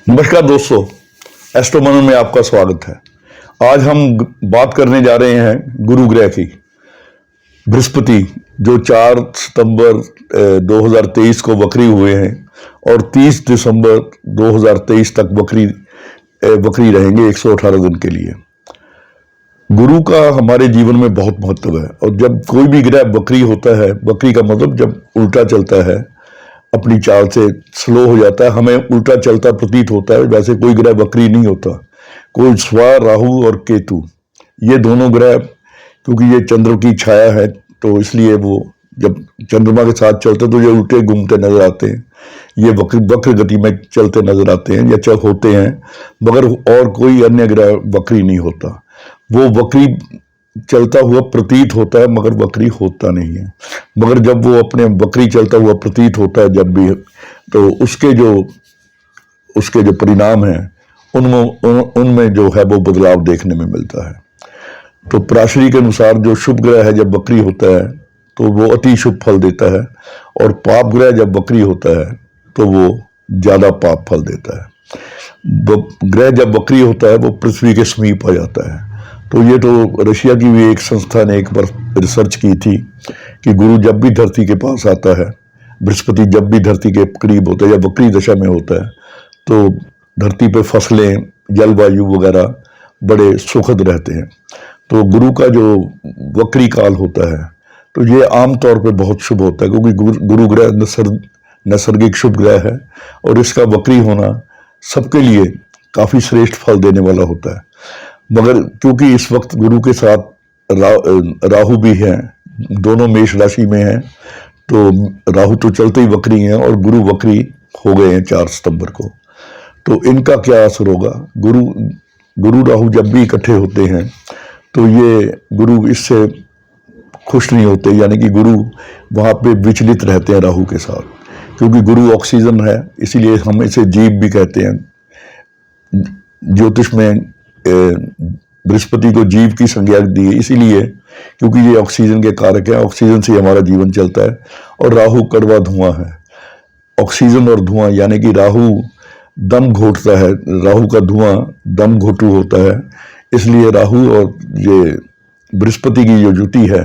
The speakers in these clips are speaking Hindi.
नमस्कार दोस्तों, एस्ट्रोमोनो में आपका स्वागत है। आज हम बात करने जा रहे हैं गुरु ग्रह की। बृहस्पति जो 4 सितंबर 2023 को वक्री हुए हैं और 30 दिसंबर 2023 तक वक्री रहेंगे 118 दिन के लिए। गुरु का हमारे जीवन में बहुत महत्व है और जब कोई भी ग्रह वक्री होता है, वक्री का मतलब जब उल्टा चलता है, अपनी चाल से स्लो हो जाता है, हमें उल्टा चलता प्रतीत होता है। वैसे कोई ग्रह वक्री नहीं होता। कोई स्वा, राहु और केतु, ये दोनों ग्रह, क्योंकि ये चंद्र की छाया है तो इसलिए वो जब चंद्रमा के साथ चलते तो ये उल्टे घूमते नजर आते हैं। ये वक्र गति में चलते नजर आते हैं या चल होते हैं, मगर और कोई अन्य ग्रह वक्री नहीं होता। वो वक्री चलता हुआ प्रतीत होता है मगर वक्री होता नहीं है। मगर जब वो अपने वक्री चलता हुआ प्रतीत होता है जब भी, तो उसके जो परिणाम हैं उनमें जो है वो बदलाव देखने में मिलता है। तो पराशरी के अनुसार जो शुभ ग्रह है जब वक्री होता है तो वो अति शुभ फल देता है, और पाप ग्रह जब वक्री होता है तो वो ज्यादा पाप फल देता है। ग्रह जब वक्री होता है वो पृथ्वी के समीप आ जाता है। तो ये तो रशिया की भी एक संस्था ने एक बार रिसर्च की थी कि गुरु जब भी धरती के पास आता है, बृहस्पति जब भी धरती के करीब होता है या वक्री दशा में होता है, तो धरती पर फसलें, जलवायु वगैरह बड़े सुखद रहते हैं। तो गुरु का जो वक्री काल होता है तो ये आमतौर पर बहुत शुभ होता है, क्योंकि गुरु ग्रह नैसर्गिक शुभ ग्रह है और इसका वक्री होना सबके लिए काफी श्रेष्ठ फल देने वाला होता है। मगर क्योंकि इस वक्त गुरु के साथ राहु भी है, दोनों मेष राशि में हैं, तो राहु तो चलते ही वक्री हैं और गुरु वक्री हो गए हैं 4 सितंबर को। तो इनका क्या असर होगा? गुरु राहु जब भी इकट्ठे होते हैं तो ये गुरु इससे खुश नहीं होते, यानी कि गुरु वहां पे विचलित रहते हैं राहु के साथ, क्योंकि गुरु ऑक्सीजन है, इसीलिए हम इसे जीव भी कहते हैं। ज्योतिष में बृहस्पति को जीव की संज्ञा दी है, इसीलिए क्योंकि ये ऑक्सीजन के कारक है, ऑक्सीजन से हमारा जीवन चलता है। और राहु कड़वा धुआं है। ऑक्सीजन और धुआं, यानी कि राहु दम घोटता है, राहु का धुआं दम घोटू होता है, इसलिए राहु और ये बृहस्पति की जो युति है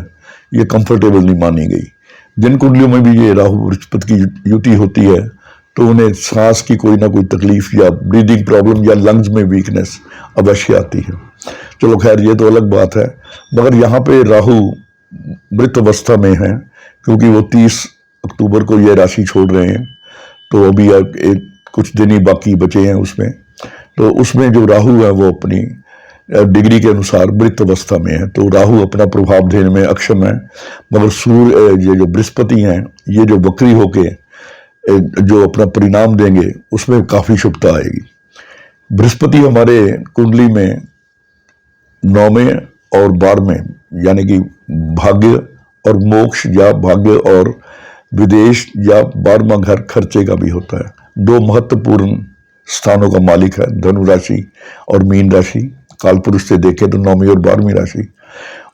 ये कंफर्टेबल नहीं मानी गई। जिन कुंडलियों में भी ये राहु बृहस्पति की युति होती है तो उन्हें सांस की कोई ना कोई तकलीफ या ब्रीदिंग प्रॉब्लम या लंग्स में वीकनेस अवश्य आती है। चलो खैर, ये तो अलग बात है। मगर यहाँ पे राहु मृत अवस्था में है, क्योंकि वो 30 अक्टूबर को ये राशि छोड़ रहे हैं, तो अभी कुछ दिन ही बाकी बचे हैं उसमें। तो उसमें जो राहु है वो अपनी डिग्री के अनुसार मृत अवस्था में है, तो राहु अपना प्रभाव देने में अक्षम है। मगर सूर्य, ये जो बृहस्पति हैं, ये जो वक्री होके जो अपना परिणाम देंगे उसमें काफी शुभता आएगी। बृहस्पति हमारे कुंडली में 9वें और 12वें, यानी कि भाग्य और मोक्ष या भाग्य और विदेश या 12वां घर खर्चे का भी होता है। 2 महत्वपूर्ण स्थानों का मालिक है, धनु राशि और मीन राशि। काल पुरुष से देखें तो 9वीं और 12वीं राशि,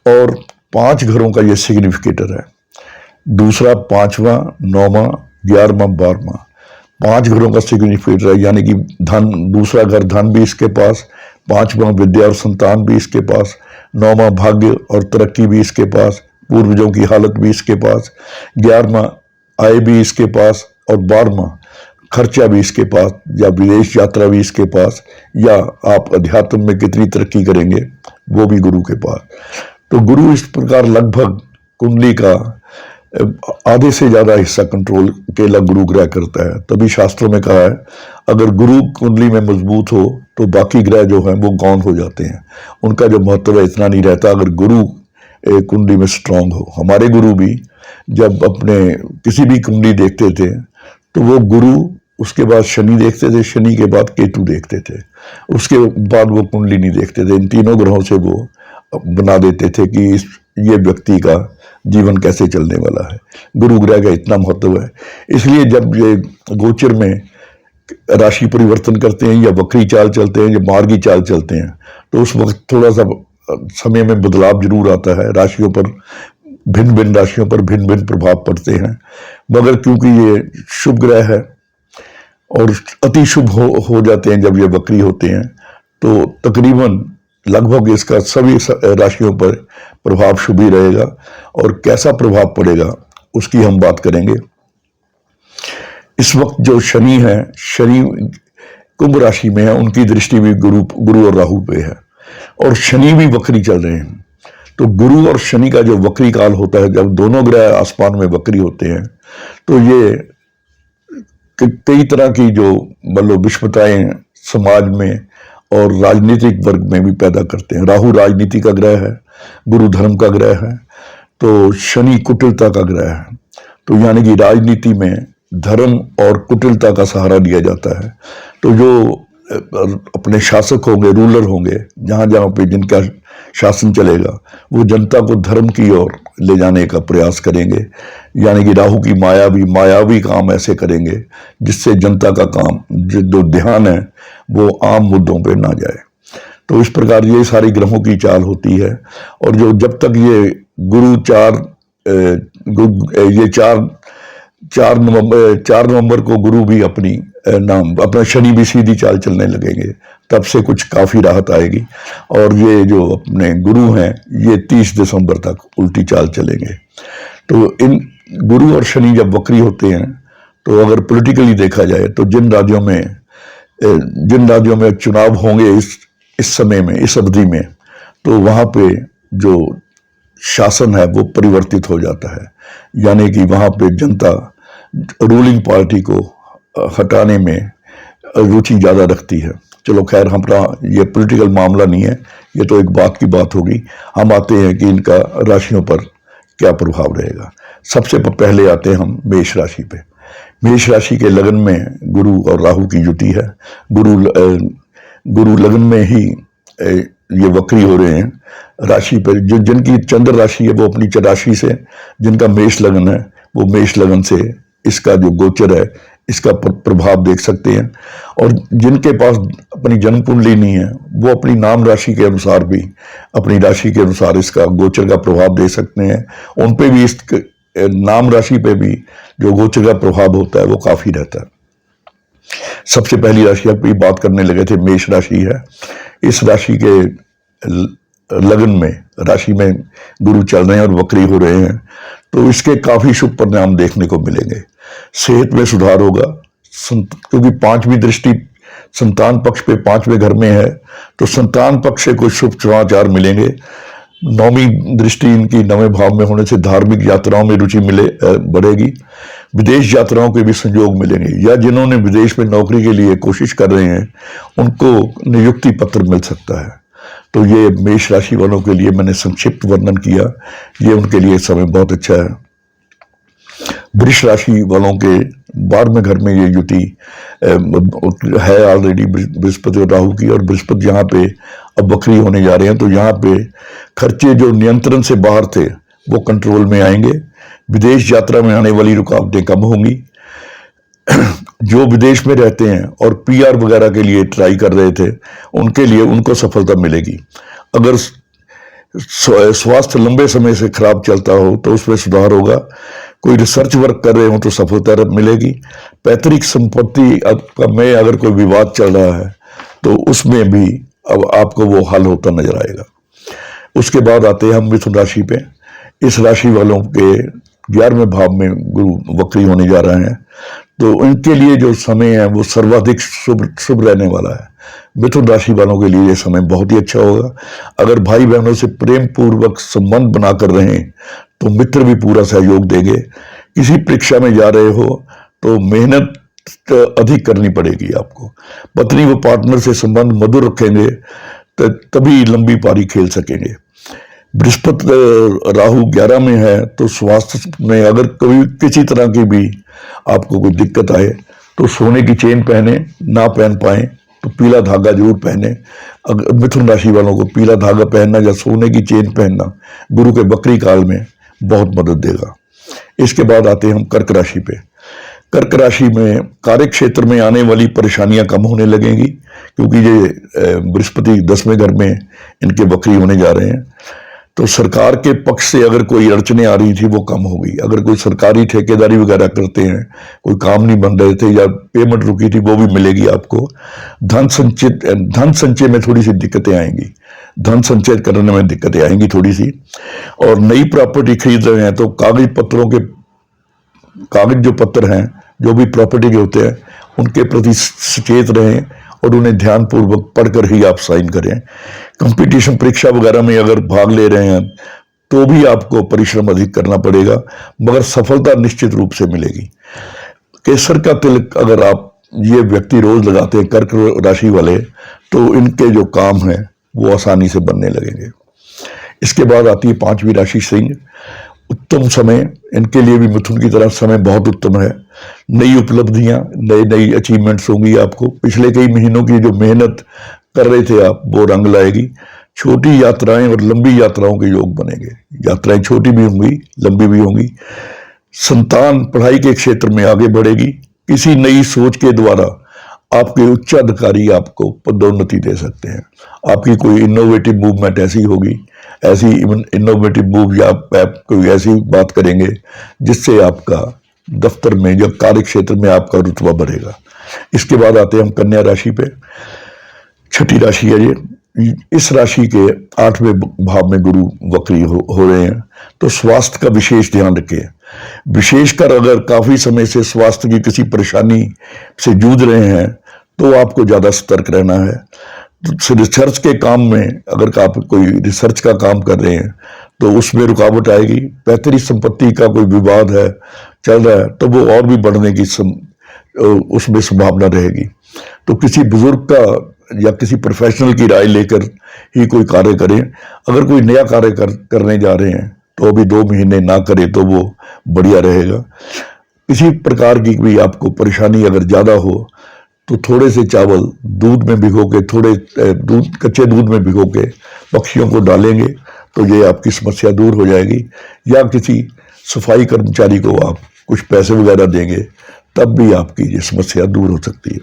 और 5 घरों का ये सिग्निफिकेटर है। दूसरा 5वां, 9वां, 11वां, 12वां, 5 घरों का सिग्निफिकेटर है, यानी कि धन, दूसरा घर धन भी इसके पास, 5वां विद्या और संतान भी इसके पास, 9वां भाग्य और तरक्की भी इसके पास, पूर्वजों की हालत भी इसके पास, 11वां आय भी इसके पास, और 12वां खर्चा भी इसके पास, या विदेश यात्रा भी इसके पास, या आप अध्यात्म में कितनी तरक्की करेंगे वो भी गुरु के पास। तो गुरु इस प्रकार लगभग कुंडली का आधे से ज्यादा हिस्सा कंट्रोल अकेला गुरु ग्रह करता है। तभी शास्त्रों में कहा है अगर गुरु कुंडली में मजबूत हो तो बाकी ग्रह जो हैं वो गौण हो जाते हैं, उनका जो महत्व है इतना नहीं रहता अगर गुरु कुंडली में स्ट्रांग हो। हमारे गुरु भी जब अपने किसी भी कुंडली देखते थे तो वो गुरु, उसके बाद शनि देखते थे, शनि के बाद केतु देखते थे, उसके बाद वो कुंडली नहीं देखते थे। इन तीनों ग्रहों से वो बना देते थे कि ये व्यक्ति का जीवन कैसे चलने वाला है। गुरु ग्रह का इतना महत्व है। इसलिए जब ये गोचर में राशि परिवर्तन करते हैं या वक्री चाल चलते हैं या मार्गी चाल चलते हैं तो उस वक्त थोड़ा सा समय में बदलाव जरूर आता है। राशियों पर, भिन्न भिन्न राशियों पर भिन्न भिन्न प्रभाव पड़ते हैं। मगर क्योंकि ये शुभ ग्रह है और अति शुभ हो जाते हैं जब ये वक्री होते हैं। तो तकरीबन लगभग इसका सभी राशियों पर प्रभाव शुभ ही रहेगा। और कैसा प्रभाव पड़ेगा उसकी हम बात करेंगे। इस वक्त जो शनि है, शनि कुंभ राशि में है, उनकी दृष्टि भी गुरु और राहु पे है, और शनि भी वक्री चल रहे हैं। तो गुरु और शनि का जो वक्री काल होता है, जब दोनों ग्रह आसमान में वक्री होते हैं, तो ये कई तरह की जो मतलब विषमताएं समाज में और राजनीतिक वर्ग में भी पैदा करते हैं। राहु राजनीति का ग्रह है, गुरु धर्म का ग्रह है, तो शनि कुटिलता का ग्रह है। तो यानी कि राजनीति में धर्म और कुटिलता का सहारा लिया जाता है। तो जो अपने शासक होंगे, रूलर होंगे, जहां जहां पे जिनका शासन चलेगा, वो जनता को धर्म की ओर ले जाने का प्रयास करेंगे। यानी कि राहु की मायावी काम ऐसे करेंगे जिससे जनता का काम, जो ध्यान है, वो आम मुद्दों पे ना जाए। तो इस प्रकार ये सारी ग्रहों की चाल होती है। और जो जब तक ये गुरु ये 4 नवंबर को गुरु भी अपना शनि भी सीधी चाल चलने लगेंगे, तब से कुछ काफी राहत आएगी। और ये जो अपने गुरु हैं, ये 30 दिसंबर तक उल्टी चाल चलेंगे। तो इन गुरु और शनि जब वक्री होते हैं, तो अगर पॉलिटिकली देखा जाए तो जिन राज्यों में चुनाव होंगे इस समय में, इस अवधि में, तो वहां पे जो शासन है वो परिवर्तित हो जाता है। यानी कि वहां पे जनता रूलिंग पार्टी को हटाने में रुचि ज्यादा रखती है। चलो खैर, हमारा ये पॉलिटिकल मामला नहीं है, ये तो एक बात की बात होगी। हम आते हैं कि इनका राशियों पर क्या प्रभाव रहेगा। सबसे पहले आते हैं हम मेष राशि पे। मेष राशि के लगन में गुरु और राहु की युति है। गुरु लगन में ही ये वक्री हो रहे हैं। राशि पर जिनकी चंद्र राशि है वो अपनी राशि से, जिनका मेष लगन है वो मेष लगन से इसका जो गोचर है इसका प्रभाव देख सकते हैं। और जिनके पास अपनी जन्म कुंडली नहीं है, वो अपनी नाम राशि के अनुसार भी, अपनी राशि के अनुसार इसका गोचर का प्रभाव दे सकते हैं। उन पे भी, इस नाम राशि पे भी जो गोचर का प्रभाव होता है वो काफी रहता है। सबसे पहली राशि आप बात करने लगे थे, मेष राशि है। इस राशि के लगन में, राशि में गुरु चल रहे हैं और वक्री हो रहे हैं, तो इसके काफी शुभ परिणाम देखने को मिलेंगे। सेहत में सुधार होगा, क्योंकि 5वीं दृष्टि संतान पक्ष पे 5वें घर में है, तो संतान पक्ष से कुछ शुभ समाचार मिलेंगे। 9वीं दृष्टि इनकी 9वें भाव में होने से धार्मिक यात्राओं में रुचि बढ़ेगी। विदेश यात्राओं के भी संयोग मिलेंगे, या जिन्होंने विदेश में नौकरी के लिए कोशिश कर रहे हैं उनको नियुक्ति पत्र मिल सकता है। तो ये मेष राशि वालों के लिए मैंने संक्षिप्त वर्णन किया, ये उनके लिए समय बहुत अच्छा है। वृष राशि वालों के 12वें घर में ये युति है ऑलरेडी बृहस्पति और राहु की, और बृहस्पति यहाँ पे अब वक्री होने जा रहे हैं। तो यहाँ पे खर्चे जो नियंत्रण से बाहर थे वो कंट्रोल में आएंगे। विदेश यात्रा में आने वाली रुकावटें कम होंगी। जो विदेश में रहते हैं और पीआर वगैरह के लिए ट्राई कर रहे थे, उनके लिए उनको सफलता मिलेगी। अगर स्वास्थ्य लंबे समय से खराब चलता हो तो उसमें सुधार होगा। कोई रिसर्च वर्क कर रहे हो तो सफलता मिलेगी। पैतृक संपत्ति में अगर कोई विवाद चल रहा है तो उसमें भी अब आपको वो हल होता नजर आएगा। उसके बाद आते हैं हम मिथुन राशि पे। इस राशि वालों के 11वें भाव में गुरु वक्री होने जा रहे हैं, तो इनके लिए जो समय है वो सर्वाधिक शुभ रहने वाला है। मिथुन राशि वालों के लिए ये समय बहुत ही अच्छा होगा। अगर भाई बहनों से प्रेम पूर्वक संबंध बनाकर रहें तो मित्र भी पूरा सहयोग देंगे। किसी परीक्षा में जा रहे हो तो मेहनत अधिक करनी पड़ेगी आपको। पत्नी व पार्टनर से संबंध मधुर रखेंगे तभी लंबी पारी खेल सकेंगे। बृहस्पति राहु 11 में है, तो स्वास्थ्य में अगर कभी किसी तरह की भी आपको कोई दिक्कत आए तो सोने की चेन पहने, ना पहन पाए तो पीला धागा जरूर पहने। अगर मिथुन राशि वालों को पीला धागा पहनना या सोने की चेन पहनना गुरु के वक्री काल में बहुत मदद देगा। इसके बाद आते हैं हम कर्क राशि पे। कर्क राशि में कार्य क्षेत्र में आने वाली परेशानियां कम होने लगेंगी, क्योंकि ये बृहस्पति 10वें घर में इनके वक्री होने जा रहे हैं। तो सरकार के पक्ष से अगर कोई अड़चने आ रही थी वो कम हो गई। अगर कोई सरकारी ठेकेदारी वगैरह करते हैं, कोई काम नहीं बन रहे थे या पेमेंट रुकी थी, वो भी मिलेगी आपको। धन संचय में थोड़ी सी दिक्कतें आएंगी, धन संचय करने में दिक्कतें आएंगी थोड़ी सी। और नई प्रॉपर्टी खरीद रहे हैं तो कागज जो पत्र हैं, जो भी प्रॉपर्टी के होते हैं, उनके प्रति सचेत रहें और उन्हें ध्यानपूर्वक पढ़कर ही आप साइन करें। कंपटीशन परीक्षा वगैरह में अगर भाग ले रहे हैं तो भी आपको परिश्रम अधिक करना पड़ेगा, मगर सफलता निश्चित रूप से मिलेगी। केसर का तिलक अगर आप ये व्यक्ति रोज लगाते हैं, कर्क राशि वाले, तो इनके जो काम है वो आसानी से बनने लगेंगे। इसके बाद आती है पांचवी राशि सिंह। उत्तम समय इनके लिए भी मिथुन की तरह समय बहुत उत्तम है। नई उपलब्धियां, नई अचीवमेंट्स होंगी आपको। पिछले कई महीनों की जो मेहनत कर रहे थे आप, वो रंग लाएगी। छोटी यात्राएं और लंबी यात्राओं के योग बनेंगे। यात्राएं छोटी भी होंगी, लंबी भी होंगी। संतान पढ़ाई के क्षेत्र में आगे बढ़ेगी। किसी नई सोच के द्वारा आपके उच्चाधिकारी आपको पदोन्नति दे सकते हैं। आपकी कोई इनोवेटिव मूवमेंट ऐसी होगी, ऐसी इनोवेटिव मूव या आप कोई ऐसी बात करेंगे जिससे आपका दफ्तर में या कार्य क्षेत्र में आपका रुतबा बढ़ेगा। इसके बाद आते हैं हम कन्या राशि पे। छठी राशि है ये। इस राशि के 8वें भाव में गुरु वक्री हो रहे हैं, तो स्वास्थ्य का विशेष ध्यान रखें। विशेषकर अगर काफी समय से स्वास्थ्य की किसी परेशानी से जूझ रहे हैं तो आपको ज्यादा सतर्क रहना है। तो रिसर्च के काम में अगर आप कोई रिसर्च का काम कर रहे हैं तो उसमें रुकावट आएगी। पैतृक संपत्ति का कोई विवाद है, चल रहा है, तो वो और भी बढ़ने की उसमें संभावना रहेगी। तो किसी बुजुर्ग का या किसी प्रोफेशनल की राय लेकर ही कोई कार्य करें। अगर कोई नया कार्य करने जा रहे हैं तो अभी 2 महीने ना करें तो वो बढ़िया रहेगा। किसी प्रकार की भी आपको परेशानी अगर ज्यादा हो तो थोड़े से चावल दूध में भिगो के, कच्चे दूध में भिगो के पक्षियों को डालेंगे तो ये आपकी समस्या दूर हो जाएगी। या किसी सफाई कर्मचारी को आप कुछ पैसे वगैरह देंगे तब भी आपकी ये समस्या दूर हो सकती है।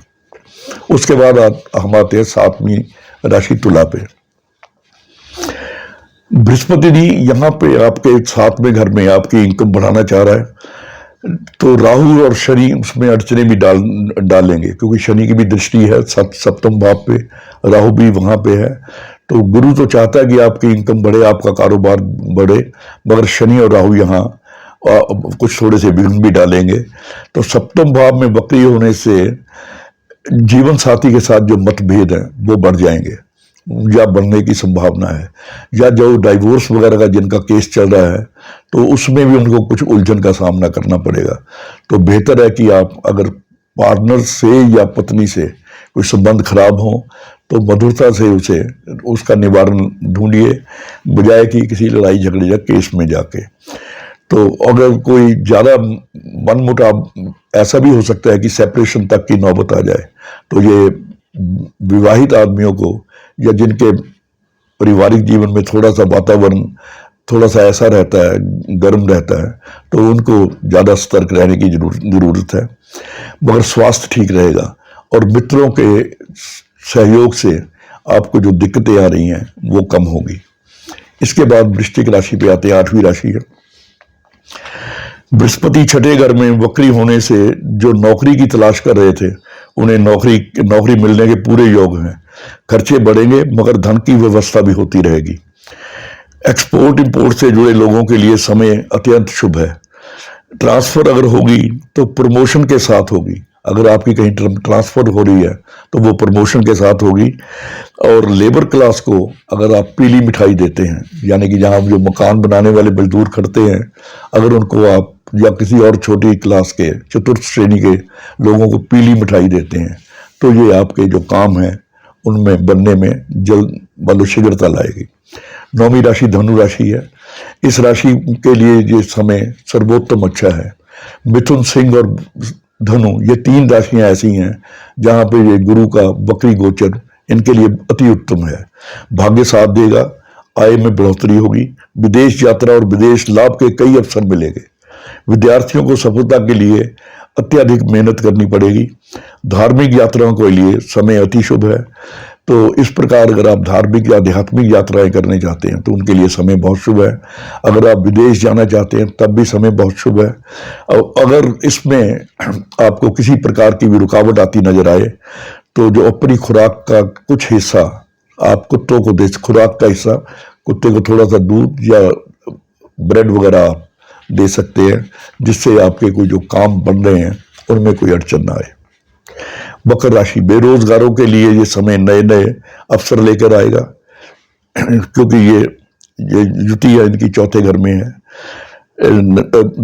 उसके बाद हम आते हैं 7वीं राशि तुला पे। बृहस्पति जी यहाँ पे आपके 7वें घर में आपकी इनकम बढ़ाना चाह रहा है, तो राहु और शनि उसमें अड़चने भी डालेंगे, क्योंकि शनि की भी दृष्टि है 7वें भाव पे, राहु भी वहां पे है। तो गुरु तो चाहता है कि आपकी इनकम बढ़े, आपका कारोबार बढ़े, मगर शनि और राहु यहाँ कुछ थोड़े से विघ्न भी डालेंगे। तो 7वें भाव में वक्री होने से जीवन साथी के साथ जो मतभेद हैं वो बढ़ जाएंगे या बढ़ने की संभावना है। या जो डाइवोर्स वगैरह का जिनका केस चल रहा है तो उसमें भी उनको कुछ उलझन का सामना करना पड़ेगा। तो बेहतर है कि आप अगर पार्टनर से या पत्नी से कोई संबंध खराब हो तो मधुरता से उसका निवारण ढूंढिए, बजाय कि किसी लड़ाई झगड़े या केस में जाके। तो अगर कोई ज्यादा मनमुटाव, ऐसा भी हो सकता है कि सेपरेशन तक की नौबत आ जाए। तो ये विवाहित आदमियों को या जिनके पारिवारिक जीवन में थोड़ा सा वातावरण थोड़ा सा ऐसा रहता है, गर्म रहता है, तो उनको ज्यादा सतर्क रहने की जरूरत है। मगर स्वास्थ्य ठीक रहेगा और मित्रों के सहयोग से आपको जो दिक्कतें आ रही हैं वो कम होगी। इसके बाद वृश्चिक राशि पे आते हैं, 8वीं राशि है। बृहस्पति छठे घर में वक्री होने से जो नौकरी की तलाश कर रहे थे उन्हें नौकरी मिलने के पूरे योग हैं। खर्चे बढ़ेंगे मगर धन की व्यवस्था भी होती रहेगी। एक्सपोर्ट इंपोर्ट से जुड़े लोगों के लिए समय अत्यंत शुभ है। ट्रांसफर अगर होगी तो प्रमोशन के साथ होगी। अगर आपकी कहीं ट्रांसफर हो रही है तो वो प्रमोशन के साथ होगी। और लेबर क्लास को अगर आप पीली मिठाई देते हैं, यानी कि जहां जो मकान बनाने वाले मजदूर खड़ते हैं, अगर उनको आप या किसी और छोटी क्लास के चतुर्थ श्रेणी के लोगों को पीली मिठाई देते हैं तो ये आपके जो काम है उनमें बनने में जल्द शीघ्रता लाएगी। 9वीं राशि धनु राशि है। इस राशि के लिए ये समय सर्वोत्तम अच्छा है। मिथुन, सिंह और धनु ये 3 राशियां ऐसी हैं जहां पे ये गुरु का वक्री गोचर इनके लिए अति उत्तम है। भाग्य साथ देगा, आय में बढ़ोतरी होगी, विदेश यात्रा और विदेश लाभ के कई अवसर मिलेंगे। विद्यार्थियों को सफलता के लिए अत्यधिक मेहनत करनी पड़ेगी। धार्मिक यात्राओं के लिए समय अति शुभ है। तो इस प्रकार अगर आप धार्मिक या आध्यात्मिक यात्राएं करने चाहते हैं तो उनके लिए समय बहुत शुभ है। अगर आप विदेश जाना चाहते हैं तब भी समय बहुत शुभ है। और अगर इसमें आपको किसी प्रकार की भी रुकावट आती नजर आए तो जो अपनी खुराक का कुछ हिस्सा आप कुत्तों को दे, खुराक का हिस्सा कुत्ते को थोड़ा सा दूध या ब्रेड वगैरह आप दे सकते हैं, जिससे आपके कोई जो काम बन रहे हैं उनमें कोई अड़चन ना आए। मकर राशि, बेरोजगारों के लिए ये समय नए नए अवसर लेकर आएगा क्योंकि ये युति है इनकी चौथे घर में है,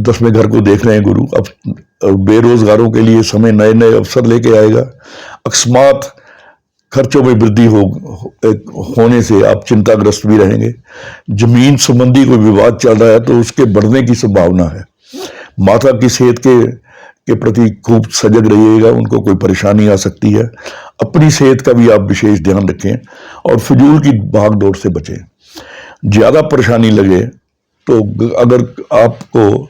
10वें घर को देख रहे हैं गुरु। अब बेरोजगारों के लिए समय नए नए अवसर लेके आएगा। अकस्मात खर्चों में वृद्धि होने से आप चिंताग्रस्त भी रहेंगे। जमीन संबंधी कोई विवाद चल रहा है तो उसके बढ़ने की संभावना है। माता की सेहत के प्रति खूब सजग रहिएगा, उनको कोई परेशानी आ सकती है। अपनी सेहत का भी आप विशेष ध्यान रखें और फिजूल की भागदौड़ से बचें। ज्यादा परेशानी लगे तो अगर आपको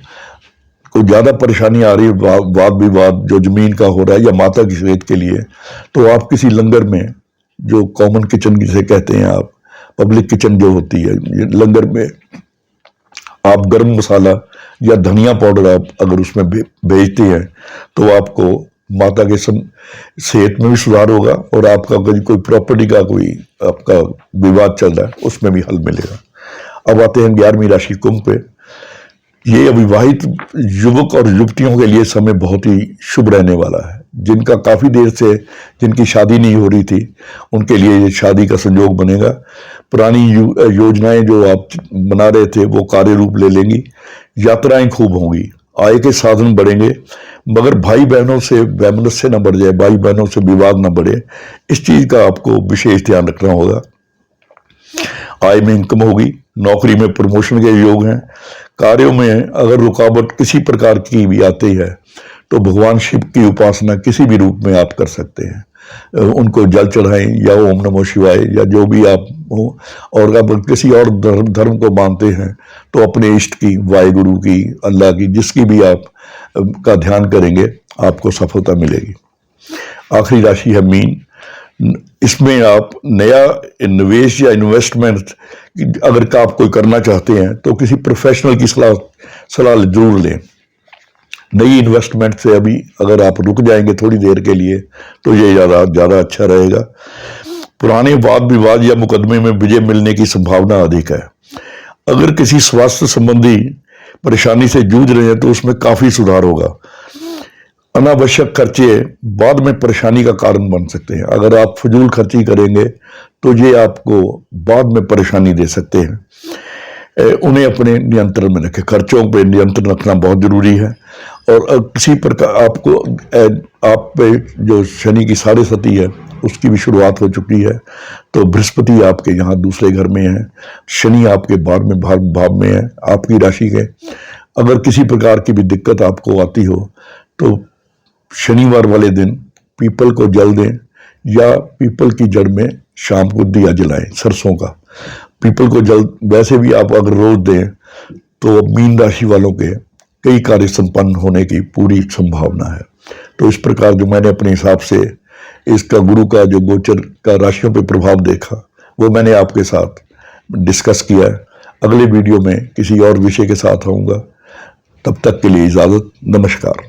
कोई ज्यादा परेशानी आ रही है, वाद विवाद जो जमीन का हो रहा है या माता की सेहत के लिए, तो आप किसी लंगर में, जो कॉमन किचन जिसे कहते हैं आप, पब्लिक किचन जो होती है, लंगर में आप गर्म मसाला या धनिया पाउडर आप अगर उसमें भेजते हैं तो आपको माता के सेहत में भी सुधार होगा और आपका कोई प्रॉपर्टी का कोई आपका विवाद चल रहा है उसमें भी हल मिलेगा। अब आते हैं 11वीं राशि कुंभ पे। ये अविवाहित युवक और युवतियों के लिए समय बहुत ही शुभ रहने वाला है। जिनका काफी देर से जिनकी शादी नहीं हो रही थी उनके लिए ये शादी का संयोग बनेगा। पुरानी योजनाएं जो आप बना रहे थे वो कार्य रूप ले लेंगी। यात्राएं खूब होंगी, आय के साधन बढ़ेंगे, मगर भाई बहनों से वैमनस्य न बढ़ जाए, भाई बहनों से विवाद न बढ़े, इस चीज का आपको विशेष ध्यान रखना होगा। आय में इनकम होगी, नौकरी में प्रमोशन के योग हैं। कार्यों में अगर रुकावट किसी प्रकार की भी आती है तो भगवान शिव की उपासना किसी भी रूप में आप कर सकते हैं। उनको जल चढ़ाएं या ओम नमो शिवाय या जो भी आप हो। और अगर किसी और धर्म को मानते हैं तो अपने इष्ट की, वाहिगुरु की, अल्लाह की, जिसकी भी आप का ध्यान करेंगे आपको सफलता मिलेगी। आखिरी राशि है मीन। इसमें आप नया निवेश या इन्वेस्टमेंट अगर आप कोई करना चाहते हैं तो किसी प्रोफेशनल की सलाह जरूर लें। नई इन्वेस्टमेंट से अभी अगर आप रुक जाएंगे थोड़ी देर के लिए तो ये ज्यादा अच्छा रहेगा। पुराने वाद विवाद या मुकदमे में विजय मिलने की संभावना अधिक है। अगर किसी स्वास्थ्य संबंधी परेशानी से जूझ रहे हैं तो उसमें काफी सुधार होगा। अनावश्यक खर्चे बाद में परेशानी का कारण बन सकते हैं। अगर आप फजूल खर्ची करेंगे तो ये आपको बाद में परेशानी दे सकते हैं। उन्हें अपने नियंत्रण में रखें। खर्चों पे नियंत्रण रखना बहुत जरूरी है। और किसी प्रकार आपको आप पे जो शनि की 7.5 है उसकी भी शुरुआत हो चुकी है। तो बृहस्पति आपके यहाँ दूसरे घर में है, शनि आपके भाव में है आपकी राशि के। अगर किसी प्रकार की भी दिक्कत आपको आती हो तो शनिवार वाले दिन पीपल को जल दें या पीपल की जड़ में शाम को दिया जलाएं सरसों का। पीपल को जल वैसे भी आप अगर रोज दें तो मीन राशि वालों के कई कार्य संपन्न होने की पूरी संभावना है। तो इस प्रकार जो मैंने अपने हिसाब से इसका गुरु का जो गोचर का राशियों पर प्रभाव देखा वो मैंने आपके साथ डिस्कस किया है। अगले वीडियो में किसी और विषय के साथ आऊँगा। तब तक के लिए इजाज़त। नमस्कार।